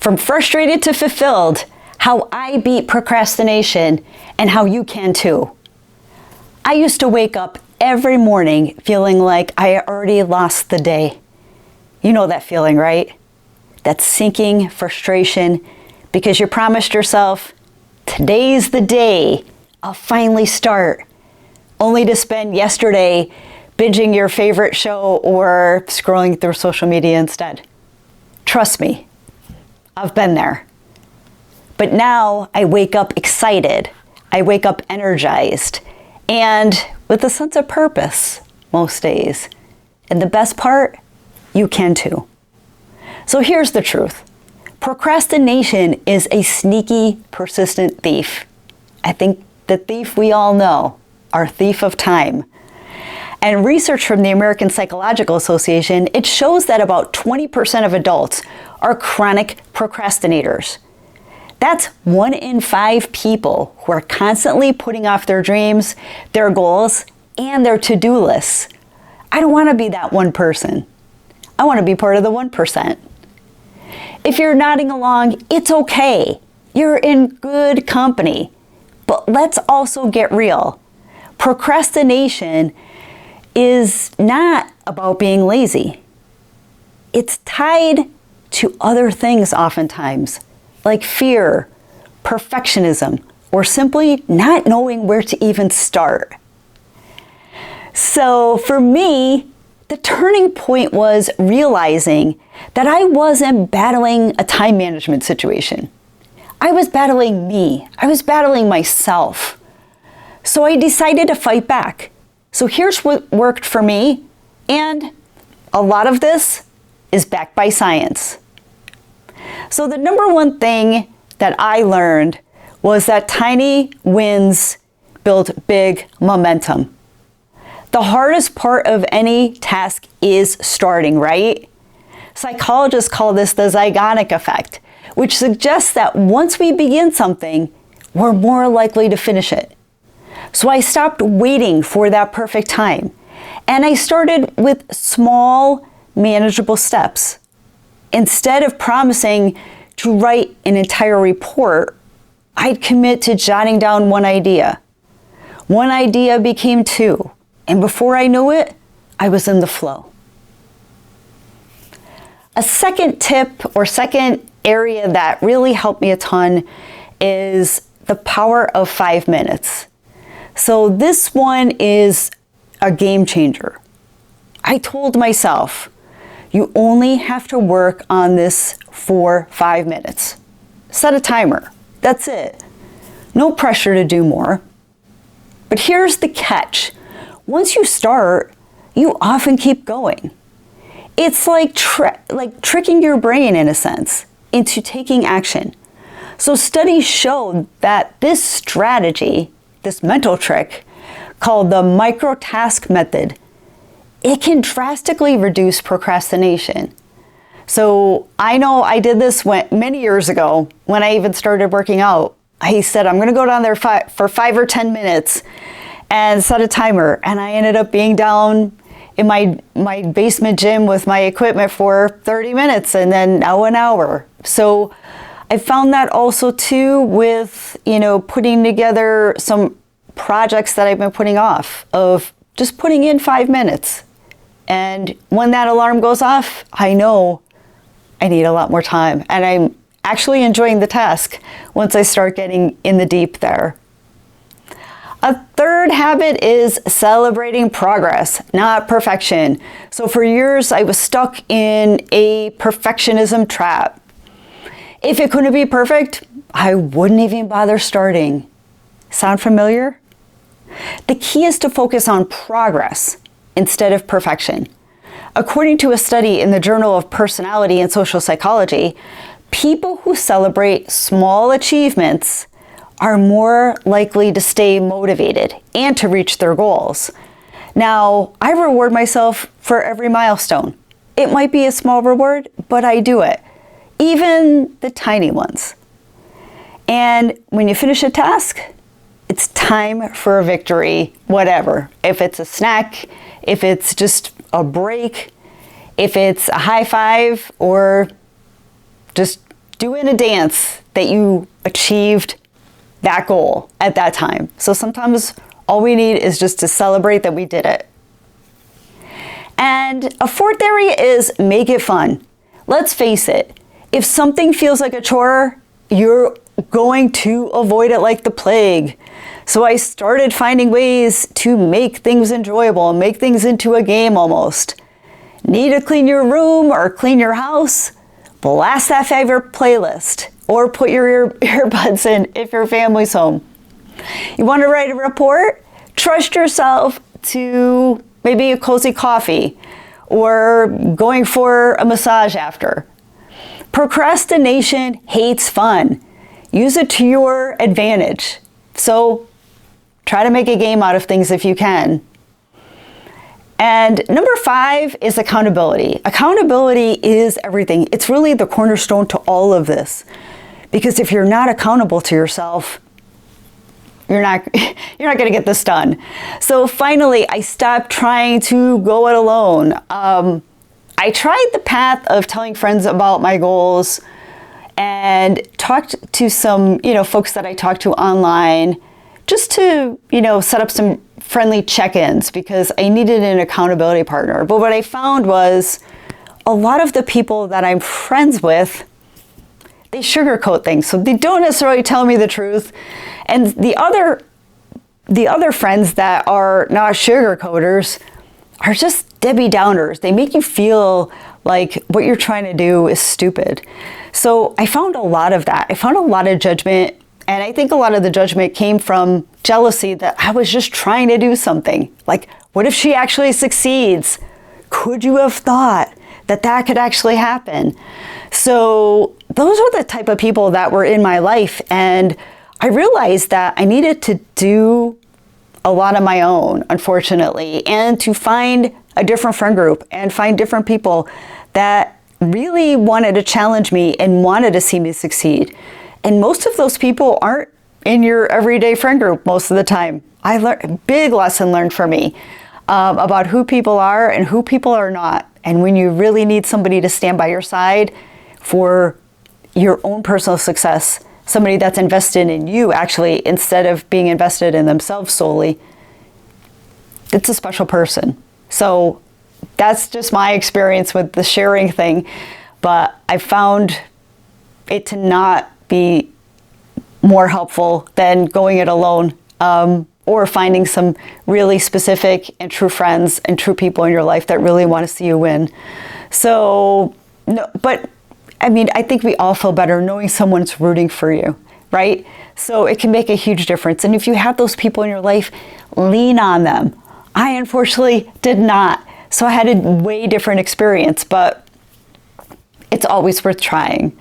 From frustrated to fulfilled, how I beat procrastination and how you can too. I used to wake up every morning feeling like I already lost the day. You know that feeling, right? That sinking frustration because you promised yourself, today's the day I'll finally start, only to spend yesterday binging your favorite show or scrolling through social media instead. Trust me, I've been there. But now I wake up excited, I wake up energized, and with a sense of purpose most days. And the best part, you can too. So here's the truth. Procrastination is a sneaky, persistent thief. I think the thief we all know, our thief of time. And research from the American Psychological Association, it shows that about 20% of adults are chronic procrastinators. That's 1 in 5 people who are constantly putting off their dreams, their goals, and their to-do lists. I don't want to be that one person. I want to be part of the 1%. If you're nodding along, it's okay. You're in good company. But let's also get real. Procrastination is not about being lazy. It's tied to other things oftentimes, like fear, perfectionism, or simply not knowing where to even start. So for me, the turning point was realizing that I wasn't battling a time management situation. I was battling me. I was battling myself. So I decided to fight back. So here's what worked for me, and a lot of this is backed by science. So the number one thing that I learned was that tiny wins build big momentum. The hardest part of any task is starting, right? Psychologists call this the Zeigarnik Effect, which suggests that once we begin something, we're more likely to finish it. So I stopped waiting for that perfect time, and I started with small, manageable steps. Instead of promising to write an entire report, I'd commit to jotting down one idea. One idea became 2, and before I knew it, I was in the flow. A second tip or second area that really helped me a ton is the power of 5 minutes. So this one is a game changer. I told myself, you only have to work on this for 5 minutes. Set a timer. That's it. No pressure to do more. But here's the catch. Once you start, you often keep going. It's like tricking your brain, in a sense, into taking action. So studies show that this strategy, this mental trick, called the micro-task method, it can drastically reduce procrastination. So I know I did this many years ago when I even started working out. I said, I'm going to go down there for 5 or 10 minutes and set a timer. And I ended up being down in my basement gym with my equipment for 30 minutes and then now an hour. So I found that also too with, putting together some projects that I've been putting off, of just putting in 5 minutes. And when that alarm goes off, I know I need a lot more time. And I'm actually enjoying the task once I start getting in the deep there. A third habit is celebrating progress, not perfection. So for years, I was stuck in a perfectionism trap. If it couldn't be perfect, I wouldn't even bother starting. Sound familiar? The key is to focus on progress instead of perfection. According to a study in the Journal of Personality and Social Psychology, people who celebrate small achievements are more likely to stay motivated and to reach their goals. Now, I reward myself for every milestone. It might be a small reward, but I do it, even the tiny ones. And when you finish a task, it's time for a victory, whatever. If it's a snack, if it's just a break, if it's a high five, or just doing a dance that you achieved that goal at that time. So sometimes all we need is just to celebrate that we did it. And a fourth area is make it fun. Let's face it, if something feels like a chore, you're going to avoid it like the plague. So I started finding ways to make things enjoyable and make things into a game almost. Need to clean your room or clean your house? Blast that favorite playlist or put your earbuds in if your family's home. You want to write a report? Trust yourself to maybe a cozy coffee or going for a massage after. Procrastination hates fun. Use it to your advantage. So try to make a game out of things if you can. And number 5 is accountability. Accountability is everything. It's really the cornerstone to all of this. Because if you're not accountable to yourself, you're not going to get this done. So finally, I stopped trying to go it alone. I tried the path of telling friends about my goals and talked to some, folks that I talked to online just to, set up some friendly check-ins because I needed an accountability partner. But what I found was a lot of the people that I'm friends with, they sugarcoat things. So they don't necessarily tell me the truth. And the other friends that are not sugarcoaters are just Debbie Downers. They make you feel like what you're trying to do is stupid. So I found a lot of that. I found a lot of judgment. And I think a lot of the judgment came from jealousy that I was just trying to do something. Like, what if she actually succeeds? Could you have thought that that could actually happen? So those are the type of people that were in my life. And I realized that I needed to do a lot of my own, unfortunately, and to find a different friend group and find different people that really wanted to challenge me and wanted to see me succeed. And most of those people aren't in your everyday friend group most of the time. I learned a big lesson learned for me about who people are and who people are not. And when you really need somebody to stand by your side for your own personal success, somebody that's invested in you actually instead of being invested in themselves solely, it's a special person. So that's just my experience with the sharing thing. But I found it to not be more helpful than going it alone, or finding some really specific and true friends and true people in your life that really want to see you win. So, no, but I mean, I think we all feel better knowing someone's rooting for you, right? So it can make a huge difference. And if you have those people in your life, lean on them. I unfortunately did not. So I had a way different experience, but it's always worth trying.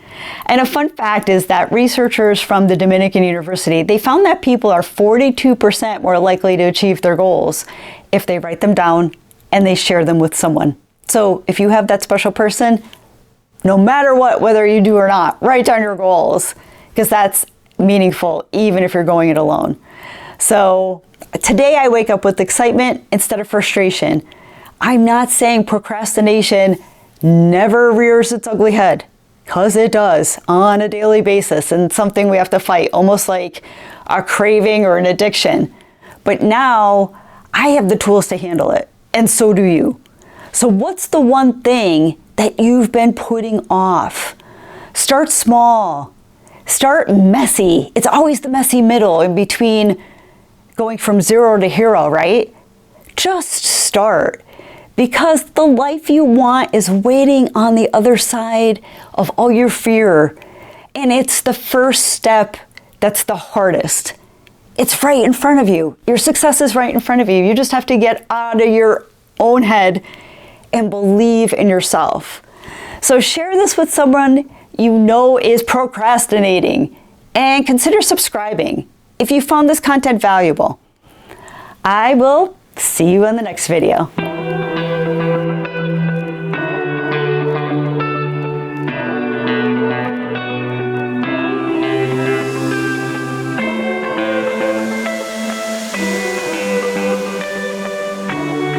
And a fun fact is that researchers from the Dominican University, they found that people are 42% more likely to achieve their goals if they write them down and they share them with someone. So if you have that special person, no matter what, whether you do or not, write down your goals because that's meaningful even if you're going it alone. So today I wake up with excitement instead of frustration. I'm not saying procrastination never rears its ugly head, because it does on a daily basis and something we have to fight, almost like a craving or an addiction. But now I have the tools to handle it, and so do you. So what's the one thing that you've been putting off? Start small. Start messy. It's always the messy middle in between going from 0 to hero, right? Just start. Because the life you want is waiting on the other side of all your fear. And it's the first step that's the hardest. It's right in front of you. Your success is right in front of you. You just have to get out of your own head and believe in yourself. So share this with someone you know is procrastinating and consider subscribing if you found this content valuable. I will see you in the next video.